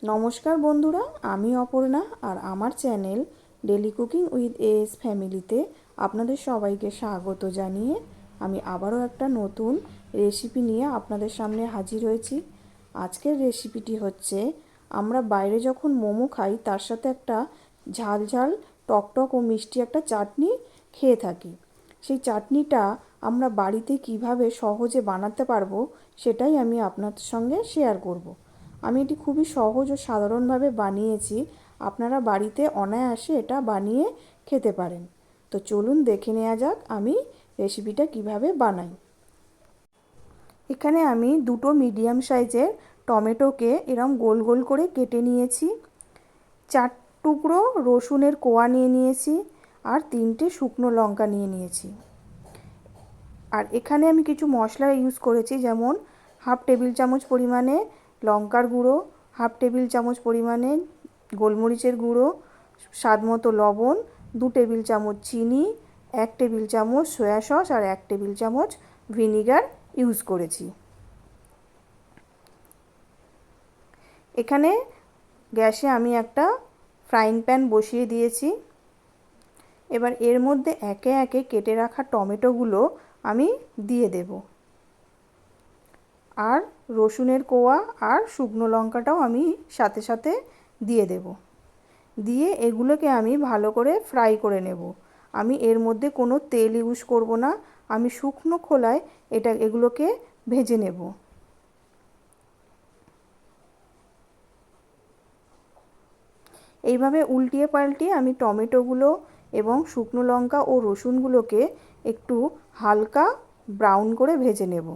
নমস্কার বন্ধুরা, আমি অপর্ণা আর আমার channel daily cooking with S ফ্যামিলিতে আপনাদের সবাইকে স্বাগত জানিয়ে আমি আবারও একটা নতুন রেসিপি নিয়ে আপনাদের সামনে হাজির হয়েছি। আজকের রেসিপিটি হচ্ছে, আমরা বাইরে যখন মোমো খাই তার সাথে একটা ঝাল ঝাল টকটক ও মিষ্টি একটা চাটনি খেয়ে থাকি। সেই চাটনিটা আমরা বাড়িতে কিভাবে সহজে বানাতে পারবো সেটাই আমি আপনাদের সঙ্গে শেয়ার করব। আমি এটি খুবই সহজ ও সাধারণভাবে বানিয়েছি। আপনারা বাড়িতে অনায়াসে এটা বানিয়ে খেতে পারেন। তো চলুন দেখে নেওয়া যাক আমি রেসিপিটা কিভাবে বানাই। এখানে আমি দুটো মিডিয়াম সাইজের টমেটোকে এরম গোল গোল করে কেটে নিয়েছি। 4 টুকরো রসুনের কোয়া নিয়ে নিয়েছি আর 3টে শুকনো লঙ্কা নিয়ে নিয়েছি। আর এখানে আমি কিছু মশলা ইউজ করেছি, যেমন হাফ টেবিল চামচ পরিমাণে লঙ্কার গুঁড়ো, হাফ টেবিল চামচ পরিমাণে গোলমরিচের গুঁড়ো, স্বাদমতো লবণ, 2 টেবিল চামচ চিনি, 1 টেবিল চামচ সয়া সস আর 1 টেবিল চামচ ভিনিগার ইউজ করেছি। এখানে গ্যাসে আমি একটা ফ্রাইং প্যান বসিয়ে দিয়েছি। এবার এর মধ্যে একে একে কেটে রাখা টমেটোগুলো আমি দিয়ে দেব, আর রসুনের কোয়া আর শুকনো লঙ্কাটাও আমি সাথে সাথে দিয়ে দেব। দিয়ে এগুলোকে আমি ভালো করে ফ্রাই করে নেব। আমি এর মধ্যে কোনো তেল ইউজ করব না, আমি শুকনো খোলায় এগুলোকে ভেজে নেব। এইভাবে উল্টিয়ে পাল্টিয়ে আমি টমেটোগুলো এবং শুকনো লঙ্কা ও রসুনগুলোকে একটু হালকা ব্রাউন করে ভেজে নেব।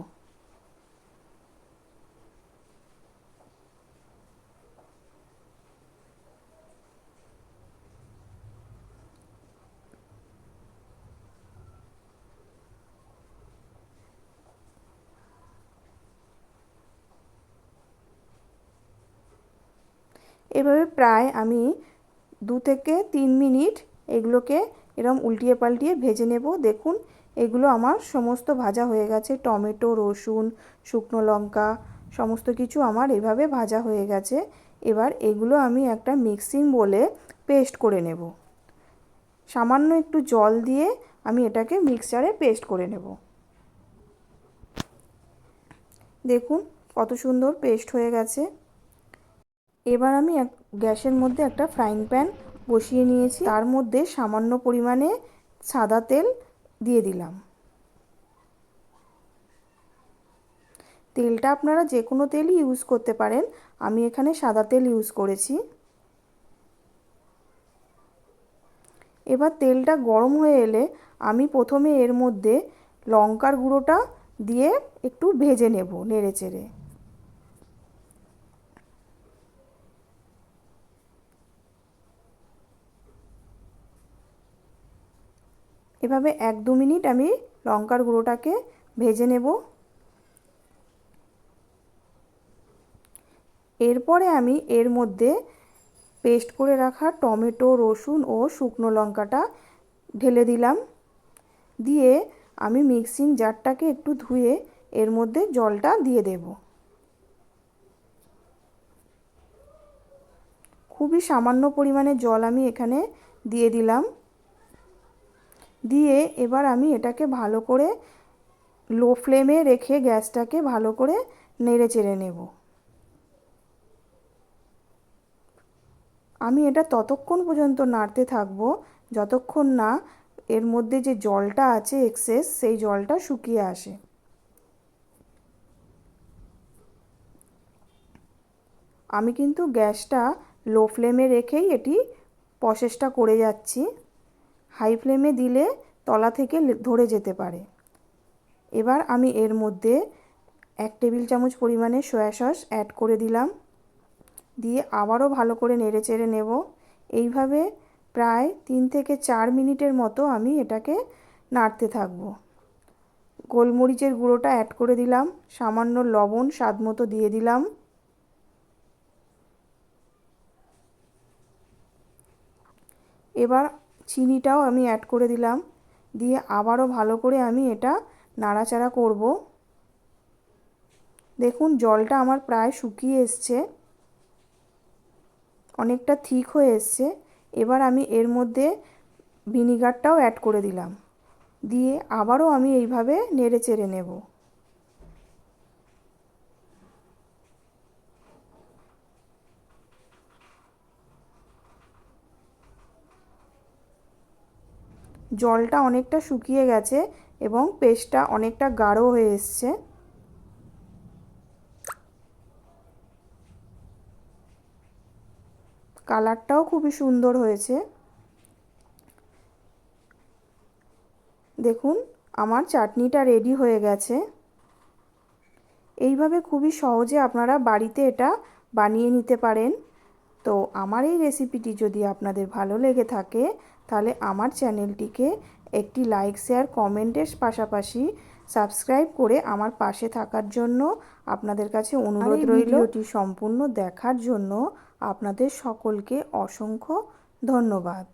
এভাবে প্রায় আমি 2 থেকে 3 মিনিট এগুলোকে এরম উল্টিয়ে পাল্টিয়ে ভেজে নেব। দেখুন, এগুলো আমার সমস্ত ভাজা হয়ে গেছে। টমেটো, রসুন, শুকনো লঙ্কা সমস্ত কিছু আমার এভাবে ভাজা হয়ে গেছে। এবার এগুলো আমি একটা মিক্সিং বোলে পেস্ট করে নেব। সামান্য একটু জল দিয়ে আমি এটাকে মিক্সচারে পেস্ট করে নেব। দেখুন কত সুন্দর পেস্ট হয়ে গেছে। এবার আমি গ্যাসের মধ্যে একটা ফ্রাইং প্যান বসিয়ে নিয়েছি, তার মধ্যে সামান্য পরিমাণে সাদা তেল দিয়ে দিলাম। তেলটা আপনারা যে কোনো তেলই ইউজ করতে পারেন, আমি এখানে সাদা তেল ইউজ করেছি। এবার তেলটা গরম হয়ে এলে আমি প্রথমে এর মধ্যে লঙ্কার গুঁড়োটা দিয়ে একটু ভেজে নেব নেড়ে চেড়ে। এভাবে 1-2 মিনিট আমি লঙ্কার গুঁড়োটাকে ভেজে নেব। এরপরে আমি এর মধ্যে পেস্ট করে রাখা টমেটো, রসুন ও শুকনো লঙ্কাটা ঢেলে দিলাম। দিয়ে আমি মিক্সিং জারটাকে একটু ধুয়ে এর মধ্যে জলটা দিয়ে দেব। খুবই সামান্য পরিমাণে জল আমি এখানে দিয়ে দিলাম। দিয়ে এবার আমি এটাকে ভালো করে লো ফ্লেমে রেখে গ্যাসটাকে ভালো করে নেড়ে চেড়ে নেব। আমি এটা ততক্ষণ পর্যন্ত নাড়তে থাকবো যতক্ষণ না এর মধ্যে যে জলটা আছে এক্সেস, সেই জলটা শুকিয়ে আসে। আমি কিন্তু গ্যাসটা লো ফ্লেমে রেখেই এটি প্রসেসটা করে যাচ্ছি। হাই ফ্লেমে দিলে তলা থেকে ধরে যেতে পারে। এবার আমি এর মধ্যে 1 টেবিল চামচ পরিমাণে সয়া সস অ্যাড করে দিলাম। দিয়ে আবারও ভালো করে নেড়ে চেড়ে নেব। এইভাবে প্রায় 3 থেকে 4 মিনিটের মতো আমি এটাকে নাড়তে থাকবো। গোলমরিচের গুঁড়োটা অ্যাড করে দিলাম, সামান্য লবণ স্বাদমতো দিয়ে দিলাম। এবার চিনিটাও আমি অ্যাড করে দিলাম। দিয়ে আবারও ভালো করে আমি এটা নাড়াচাড়া করব। দেখুন জলটা আমার প্রায় শুকিয়ে এসছে। অনেকটা থিক হয়ে এসছে। এবার আমি এর মধ্যে ভিনিগারটাও অ্যাড করে দিলাম, দিয়ে আবারও আমি এইভাবে নেড়ে চেড়ে নেব। জলটা অনেকটা শুকিয়ে গেছে এবং পেস্টটা অনেকটা গাঢ় হয়ে এসছে। কালারটাও খুবই সুন্দর হয়েছে। দেখুন আমার চাটনিটা রেডি হয়ে গেছে। এইভাবে খুবই সহজে আপনারা বাড়িতে এটা বানিয়ে নিতে পারেন। তো আমার এই রেসিপিটি যদি আপনাদের ভালো লেগে থাকে তাহলে আমার চ্যানেলটিকে একটি লাইক, শেয়ার, কমেন্টের পাশাপাশি সাবস্ক্রাইব করে আমার পাশে থাকার জন্য আপনাদের কাছে অনুরোধ রইল। ভিডিওটি সম্পূর্ণ দেখার জন্য আপনাদের সকলকে অসংখ্য ধন্যবাদ।